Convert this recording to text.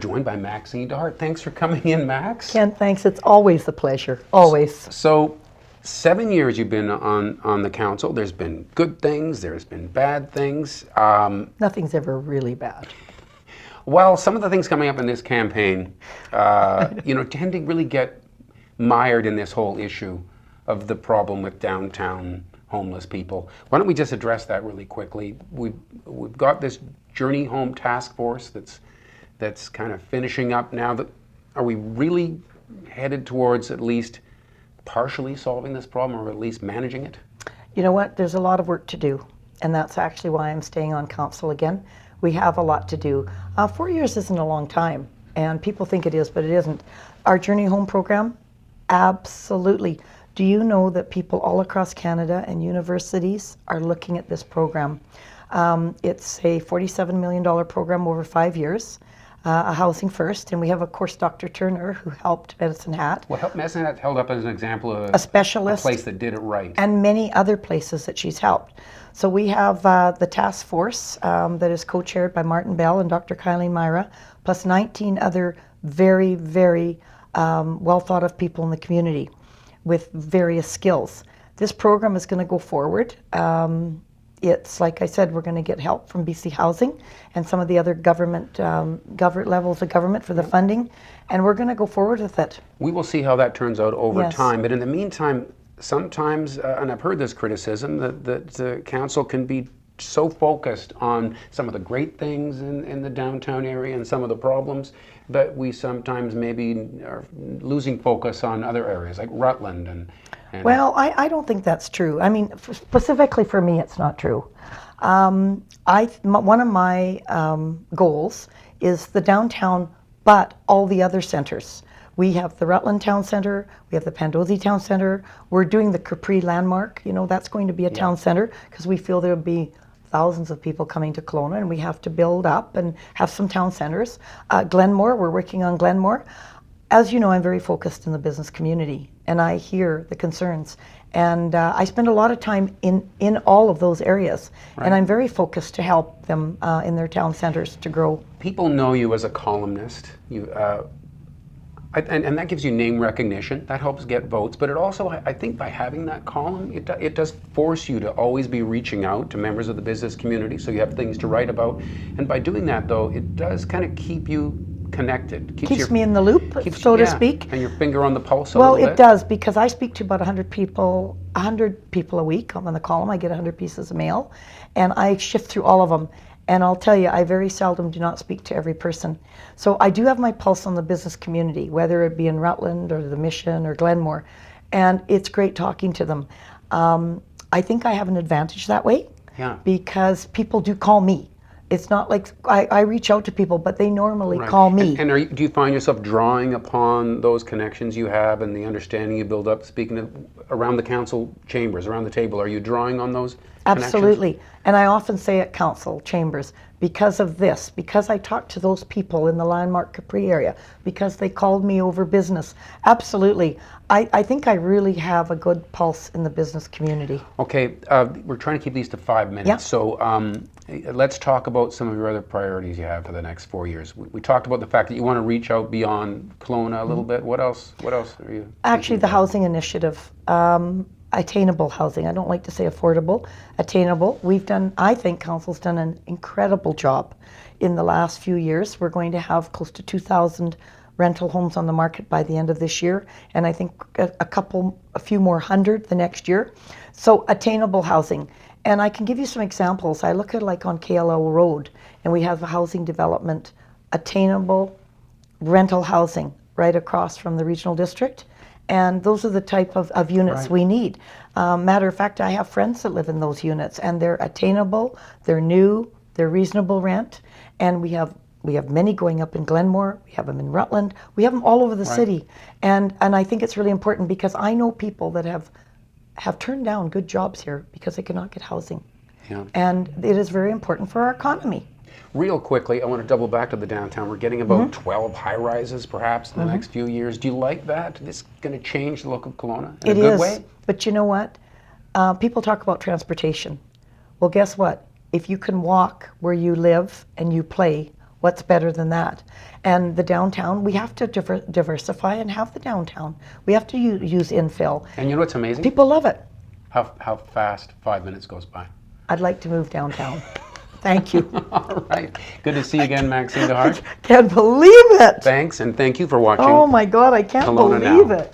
joined by Maxine DeHart. Thanks for coming in, Max. Ken, thanks. It's always a pleasure. Always. So, 7 years you've been on the council. There's been good things. There's been bad things. Nothing's ever really bad. Well, some of the things coming up in this campaign, tend to really get mired in this whole issue of the problem with downtown homeless people. Why don't we just address that really quickly? We've got this Journey Home Task Force that's kind of finishing up now. Are we really headed towards at least partially solving this problem, or at least managing it? You know what? There's a lot of work to do, and that's actually why I'm staying on council again. We have a lot to do. 4 years isn't a long time, and people think it is, but it isn't. Our Journey Home program, absolutely. Do you know that people all across Canada and universities are looking at this program? It's a $47 million program over 5 years, a Housing First, and we have, of course, Dr. Turner, who helped Medicine Hat. Well, Medicine Hat held up as an example of a specialist, a place that did it right. And many other places that she's helped. So we have the task force that is co-chaired by Martin Bell and Dr. Kylie Myra, plus 19 other very, very well thought of people in the community with various skills. This program is going to go forward. It's, like I said, we're going to get help from BC Housing and some of the other government levels of government for the funding, and we're going to go forward with it. We will see how that turns out over Yes. time, but in the meantime, sometimes, and I've heard this criticism, that the council can be so focused on some of the great things in the downtown area and some of the problems, but we sometimes maybe are losing focus on other areas like Rutland and well, I don't think that's true. I mean, specifically for me, it's not true. One of my goals is the downtown, but all the other centers. We have the Rutland Town Centre, we have the Pandosy Town Centre, we're doing the Capri Landmark, that's going to be a town centre because we feel there'll be thousands of people coming to Kelowna and we have to build up and have some town centres. Glenmore, we're working on Glenmore. As you know, I'm very focused in the business community and I hear the concerns. And I spend a lot of time in all of those areas. Right. And I'm very focused to help them in their town centres to grow. People know you as a columnist. And that gives you name recognition. That helps get votes. But it also, I think by having that column, it does force you to always be reaching out to members of the business community so you have things to write about. And by doing that, though, it does kind of keep you connected. Keeps me in the loop, so to speak. And your finger on the pulse a little bit. Well, it does, because I speak to about 100 people a week. I'm on the column. I get 100 pieces of mail, and I shift through all of them. And I'll tell you, I very seldom do not speak to every person. So I do have my pulse on the business community, whether it be in Rutland or the Mission or Glenmore, and it's great talking to them. I think I have an advantage that way, because people do call me. It's not like I reach out to people, but they normally call me. And do you find yourself drawing upon those connections you have and the understanding you build up, speaking around the council chambers, around the table? Are you drawing on those Absolutely. connections? And I often say at council chambers, because of this, because I talked to those people in the Landmark Capri area, because they called me over business. Absolutely. I think I really have a good pulse in the business community. Okay, we're trying to keep these to 5 minutes. Yep. So let's talk about some of your other priorities you have for the next 4 years. We talked about the fact that you want to reach out beyond Kelowna a little bit. What else are you Actually, the housing initiative. Attainable housing. I don't like to say affordable. Attainable. I think council's done an incredible job in the last few years. We're going to have close to 2,000 rental homes on the market by the end of this year, and I think a few more hundred the next year. So attainable housing. And I can give you some examples. I look at like on KLO Road, and we have a housing development, attainable rental housing right across from the regional district. And those are the type of units we need. Matter of fact, I have friends that live in those units, and they're attainable, they're new, they're reasonable rent, and we have many going up in Glenmore, we have them in Rutland, we have them all over the city. And I think it's really important because I know people that have turned down good jobs here because they cannot get housing. Yeah. And it is very important for our economy. Real quickly, I want to double back to the downtown. We're getting about 12 high-rises perhaps in the next few years. Do you like that? Is this going to change the look of Kelowna in a good way? But you know what? People talk about transportation. Well, guess what? If you can walk where you live and you play, What's better than that? And the downtown, we have to diversify and have the downtown. We have to use infill. And you know what's amazing? People love it. How fast 5 minutes goes by. I'd like to move downtown. Thank you. All right. Good to see you again, Maxine DeHart. Can't believe it. Thanks, and thank you for watching. Oh my God, I can't Kelowna believe Now. it.